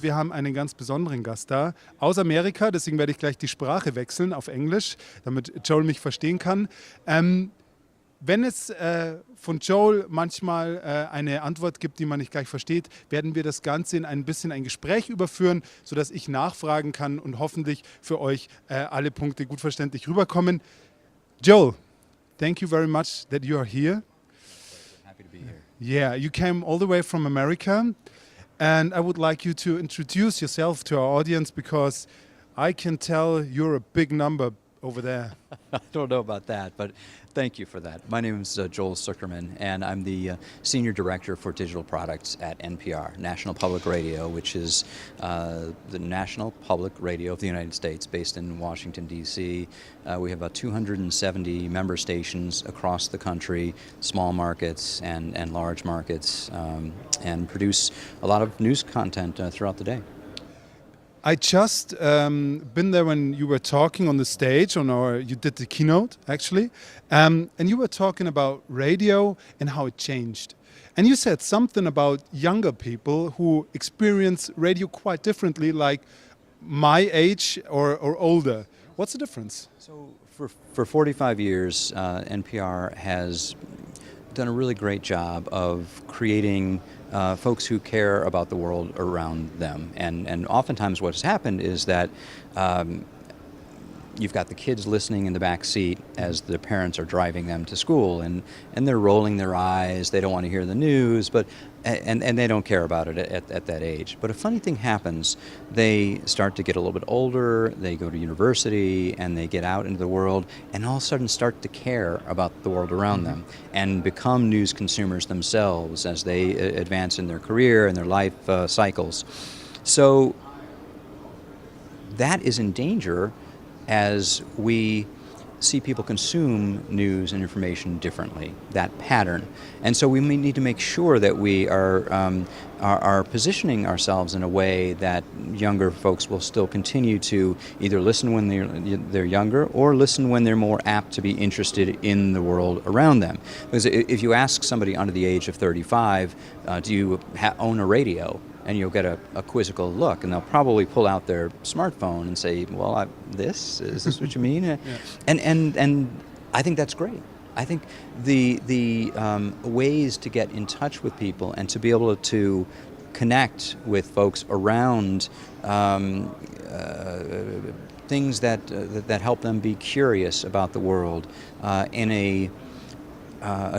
wir haben einen ganz besonderen Gast da aus Amerika, deswegen werde ich gleich die Sprache wechseln auf Englisch, damit Joel mich verstehen kann. Wenn es von Joel manchmal eine Antwort gibt, die man nicht gleich versteht, werden wir das Ganze in ein bisschen ein Gespräch überführen, sodass ich nachfragen kann und hoffentlich für euch alle Punkte gut verständlich rüberkommen. Joel, thank you very much that you are here. Happy to be here. Yeah, you came all the way from America, and I would like you to introduce yourself to our audience because I can tell you're a big number over there. I don't know about that, but thank you for that. My name is Joel Sucherman, and I'm the Senior Director for Digital Products at NPR, National Public Radio, which is the National Public Radio of the United States, based in Washington, D.C. We have about 270 member stations across the country, small markets and large markets, and produce a lot of news content throughout the day. I just been there when you were talking on the stage, you did the keynote actually, and you were talking about radio and how it changed. And you said something about younger people who experience radio quite differently, like my age or older. What's the difference? So for 45 years, NPR has done a really great job of creating folks who care about the world around them. And oftentimes what has happened is that you've got the kids listening in the back seat as the parents are driving them to school, and they're rolling their eyes, they don't want to hear the news, and they don't care about it at that age. But a funny thing happens, they start to get a little bit older, they go to university, and they get out into the world, and all of a sudden start to care about the world around them, and become news consumers themselves as they advance in their career and their life cycles. So that is in danger as we see people consume news and information differently, that pattern. And so we may need to make sure that we are positioning ourselves in a way that younger folks will still continue to either listen when they're younger or listen when they're more apt to be interested in the world around them. Because if you ask somebody under the age of 35, do you own a radio? And you'll get a quizzical look, and they'll probably pull out their smartphone and say, "Well, is this what you mean?" Yeah. And I think that's great. I think the ways to get in touch with people and to be able to connect with folks around things that help them be curious about the world in a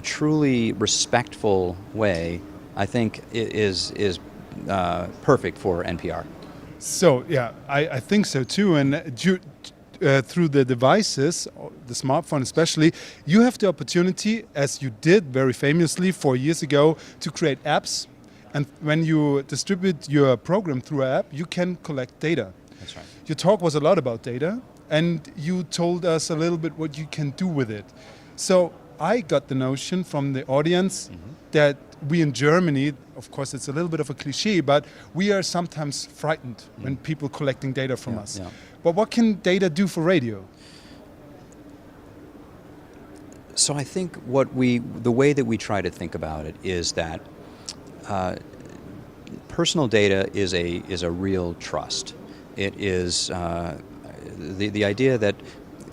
truly respectful way, I think is perfect for NPR. So yeah, I think so too. And through the devices, the smartphone especially, you have the opportunity, as you did very famously 4 years ago, to create apps. And when you distribute your program through an app, you can collect data. That's right. Your talk was a lot about data, and you told us a little bit what you can do with it. So I got the notion from the audience that we in Germany, of course it's a little bit of a cliche, but we are sometimes frightened when people collecting data from us. Yeah. But what can data do for radio? So I think the way that we try to think about it is that personal data is a real trust. It is the idea that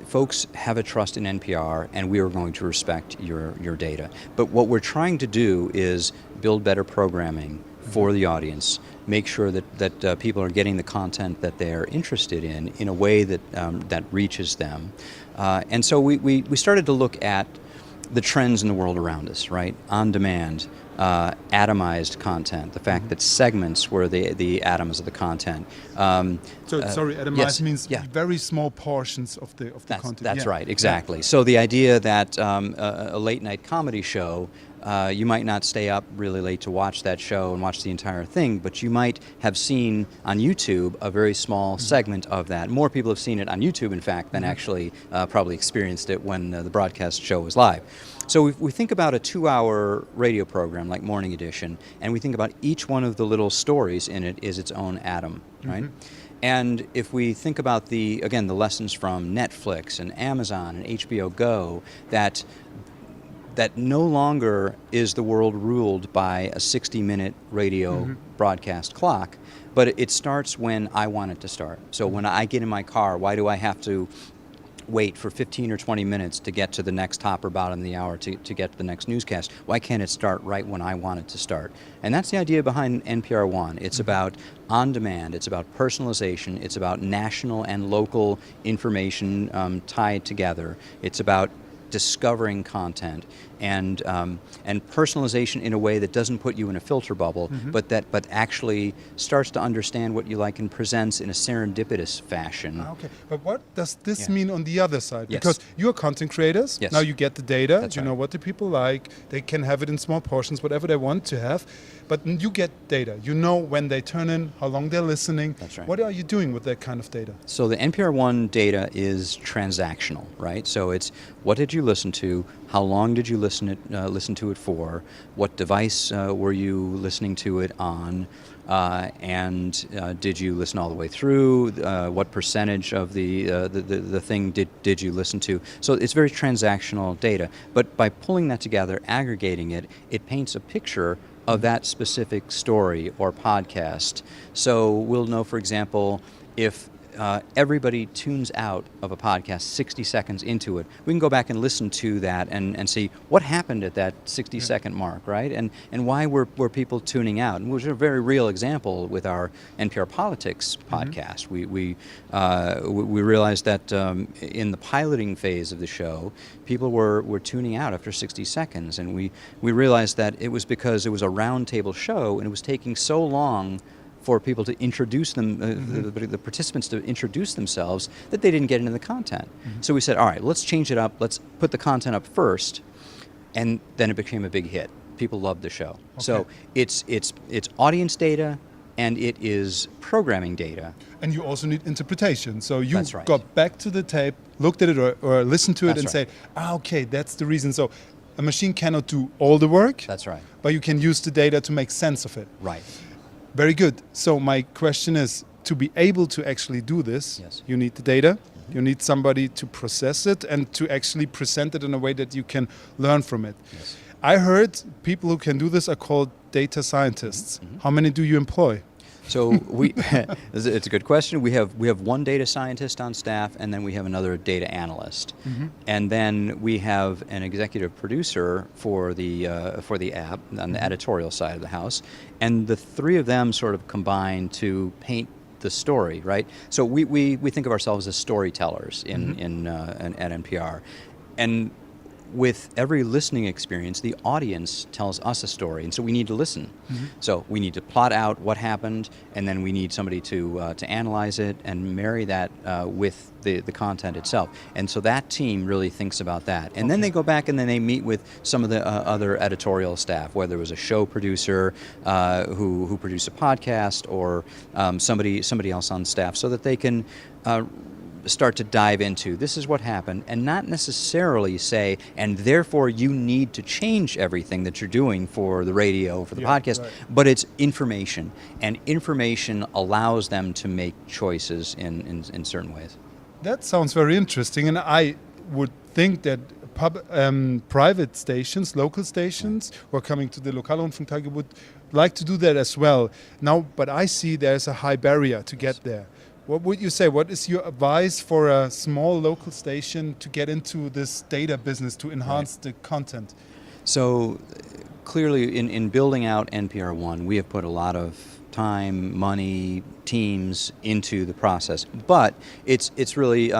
folks have a trust in NPR, and we are going to respect your data. But what we're trying to do is build better programming for the audience, make sure that people are getting the content that they're interested in a way that reaches them. And so we started to look at the trends in the world around us, right? On demand, atomized content, the fact that segments were the atoms of the content. Atomized means very small portions of the content. That's right, exactly. Yeah. So the idea that a late night comedy show, you might not stay up really late to watch that show and watch the entire thing, but you might have seen on YouTube a very small segment of that. More people have seen it on YouTube, in fact, than actually probably experienced it when the broadcast show was live. So we think about a 2-hour radio program like Morning Edition, and we think about each one of the little stories in it is its own atom, right? And if we think about the lessons from Netflix and Amazon and HBO Go, that that no longer is the world ruled by a 60-minute radio broadcast clock, but it starts when I want it to start. So when I get in my car, why do I have to wait for 15 or 20 minutes to get to the next top or bottom of the hour to get to the next newscast? Why can't it start right when I want it to start? And that's the idea behind NPR One. It's about on demand, it's about personalization, it's about national and local information tied together, it's about discovering content and personalization in a way that doesn't put you in a filter bubble, but actually starts to understand what you like and presents in a serendipitous fashion. Okay, but what does this mean on the other side? Yes. Because you're content creators. Yes. Now you get the data. That's you right. know what the people like. They can have it in small portions, whatever they want to have. But you get data. You know when they turn in, how long they're listening. That's right. What are you doing with that kind of data? So the NPR One data is transactional, right? So it's what did you listen to, how long did you listen to it for, what device were you listening to it on, and did you listen all the way through? What percentage of the thing did you listen to? So it's very transactional data. But by pulling that together, aggregating it, it paints a picture of that specific story or podcast. So we'll know, for example, if everybody tunes out of a podcast 60 seconds into it, we can go back and listen to that and see what happened at that 60-second mark, right? And why were people tuning out? And which is a very real example with our NPR Politics podcast. We realized that in the piloting phase of the show, people were tuning out after 60 seconds, and we realized that it was because it was a roundtable show and it was taking so long for people to introduce them, the participants to introduce themselves, that they didn't get into the content. So we said, all right, let's change it up. Let's put the content up first, and then it became a big hit. People loved the show. Okay. So it's audience data, and it is programming data. And you also need interpretation. So you That's right. got back to the tape, looked at it or listened to it, That's and right. said, okay, that's the reason. So a machine cannot do all the work. That's right. But you can use the data to make sense of it. Right. Very good. So my question is, to be able to actually do this, Yes. you need the data, you need somebody to process it and to actually present it in a way that you can learn from it. Yes. I heard people who can do this are called data scientists. How many do you employ? So it's a good question. We have one data scientist on staff, and then we have another data analyst, and then we have an executive producer for the app on the editorial side of the house, and the three of them sort of combine to paint the story, right? So we think of ourselves as storytellers at NPR, and with every listening experience, the audience tells us a story, and so we need to listen. So we need to plot out what happened, and then we need somebody to analyze it and marry that with the content itself. And so that team really thinks about that. And then they go back and then they meet with some of the other editorial staff, whether it was a show producer who produced a podcast or somebody else on staff, so that they can start to dive into this is what happened, and not necessarily say, and therefore you need to change everything that you're doing for the radio, for the podcast, right. But it's information, and information allows them to make choices in certain ways. That sounds very interesting, and I would think that private stations, local stations, who are coming to the Lokalrundfunktage would like to do that as well. Now, but I see there's a high barrier to get there. What would you say? What is your advice for a small local station to get into this data business to enhance the content? So clearly in building out NPR One, we have put a lot of time, money, teams into the process. But it's really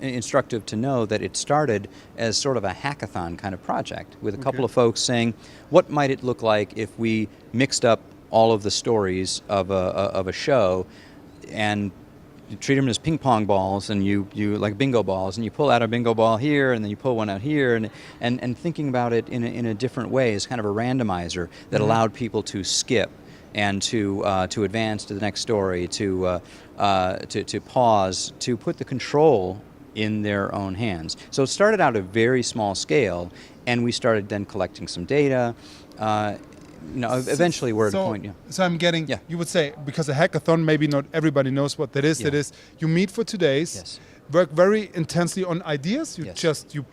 instructive to know that it started as sort of a hackathon kind of project with a couple of folks saying, what might it look like if we mixed up all of the stories of a show and you treat them as ping pong balls, and you like bingo balls, and you pull out a bingo ball here, and then you pull one out here, and thinking about it in a different way is kind of a randomizer that allowed people to skip and to advance to the next story, to pause, to put the control in their own hands. So it started out at a very small scale, and we started then collecting some data. Eventually we're at a point. So I'm getting, you would say, because a hackathon, maybe not everybody knows what that is. That is, you meet for 2 days, work very intensely on ideas. You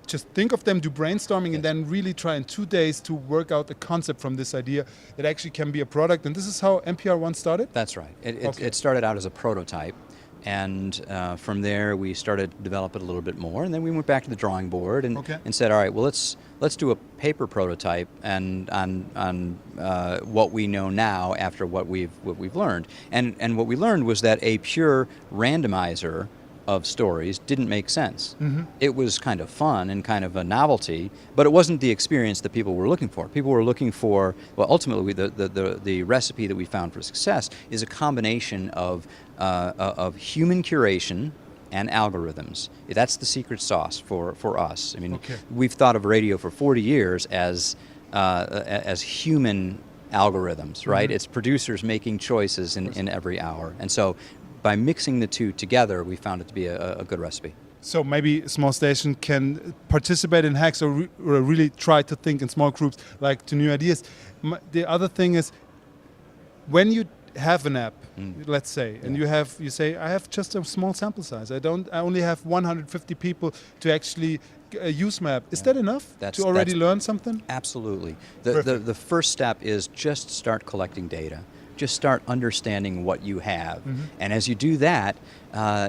just think of them, do brainstorming, and then really try in 2 days to work out a concept from this idea that actually can be a product. And this is how NPR One started? That's right. It started out as a prototype. And from there, we started to develop it a little bit more, and then we went back to the drawing board and said, all right, well, let's do a paper prototype and on what we know now after what we've learned. And what we learned was that a pure randomizer of stories didn't make sense. It was kind of fun and kind of a novelty, but it wasn't the experience that people were looking for. People were looking for, well, ultimately the recipe that we found for success is a combination of human curation and algorithms. That's the secret sauce for us. I mean, we've thought of radio for 40 years as human algorithms, right? It's producers making choices in every hour. And so by mixing the two together, we found it to be a good recipe. So maybe a small station can participate in hacks or really try to think in small groups, like to new ideas. The other thing is, when you have an app, let's say, and you say, I have just a small sample size. I only have 150 people to actually use my app. Is that enough to already learn something? Absolutely. The first step is just start collecting data. Just start understanding what you have, and as you do that,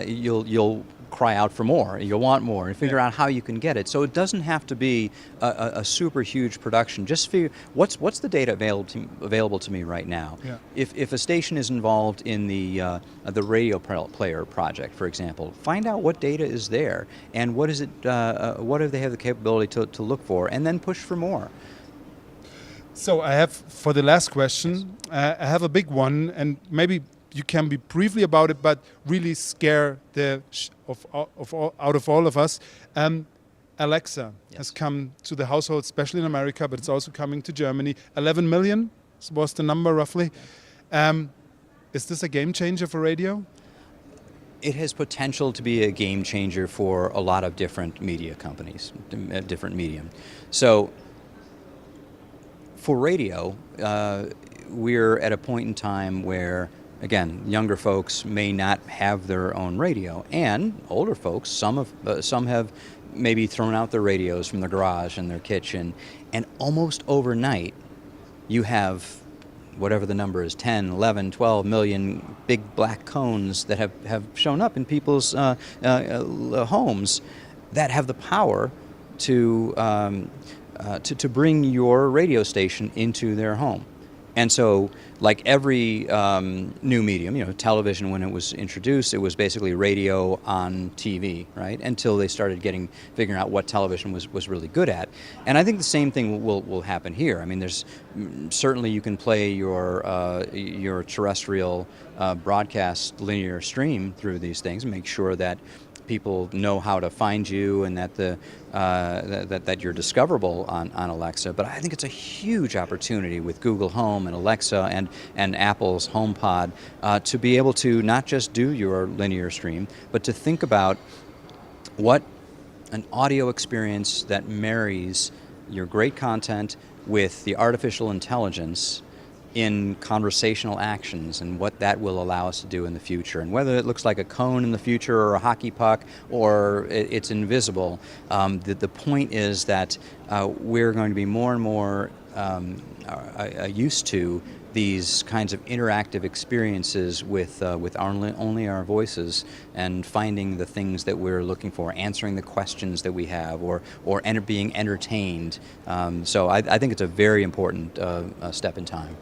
you'll cry out for more. You'll want more, and figure out how you can get it. So it doesn't have to be a super huge production. Just figure what's the data available to me right now. If a station is involved in the radio player project, for example, find out what data is there and what is it. What do they have the capability to look for, and then push for more. So I have, for the last question, I have a big one, and maybe you can be briefly about it, but really scare out of all of us. Alexa has come to the household, especially in America, but it's also coming to Germany. 11 million was the number roughly. Is this a game changer for radio? It has potential to be a game changer for a lot of different media companies, different medium. So for radio, we're at a point in time where, again, younger folks may not have their own radio, and older folks, some have maybe thrown out their radios from their garage and their kitchen, and almost overnight, you have whatever the number is, 10, 11, 12 million big black cones that have shown up in people's homes that have the power to bring your radio station into their home. And so, like every new medium, television, when it was introduced, it was basically radio on TV, right? Until they started figuring out what television was really good at. And I think the same thing will happen here. I mean, there's certainly you can play your terrestrial broadcast linear stream through these things and make sure that people know how to find you and that that you're discoverable on Alexa. But I think it's a huge opportunity with Google Home and Alexa and Apple's HomePod to be able to not just do your linear stream, but to think about what an audio experience that marries your great content with the artificial intelligence in conversational actions and what that will allow us to do in the future. And whether it looks like a cone in the future or a hockey puck or it's invisible, the point is that we're going to be more and more used to these kinds of interactive experiences with only our voices and finding the things that we're looking for, answering the questions that we have, or being entertained. So I think it's a very important step in time.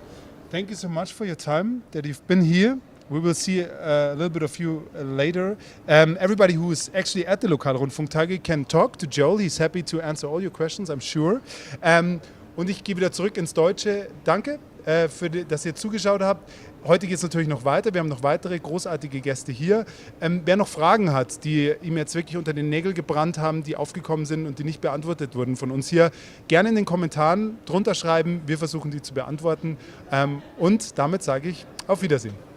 Thank you so much for your time that you've been here. We will see a little bit of you later. Everybody who is actually at the Lokalrundfunktage can talk to Joel. He's happy to answer all your questions, I'm sure. Und ich gehe wieder zurück ins Deutsche. Danke, dass ihr zugeschaut habt. Heute geht es natürlich noch weiter. Wir haben noch weitere großartige Gäste hier. Wer noch Fragen hat, die ihm jetzt wirklich unter den Nägeln gebrannt haben, die aufgekommen sind und die nicht beantwortet wurden von uns hier, gerne in den Kommentaren drunter schreiben. Wir versuchen, die zu beantworten. Und damit sage ich auf Wiedersehen.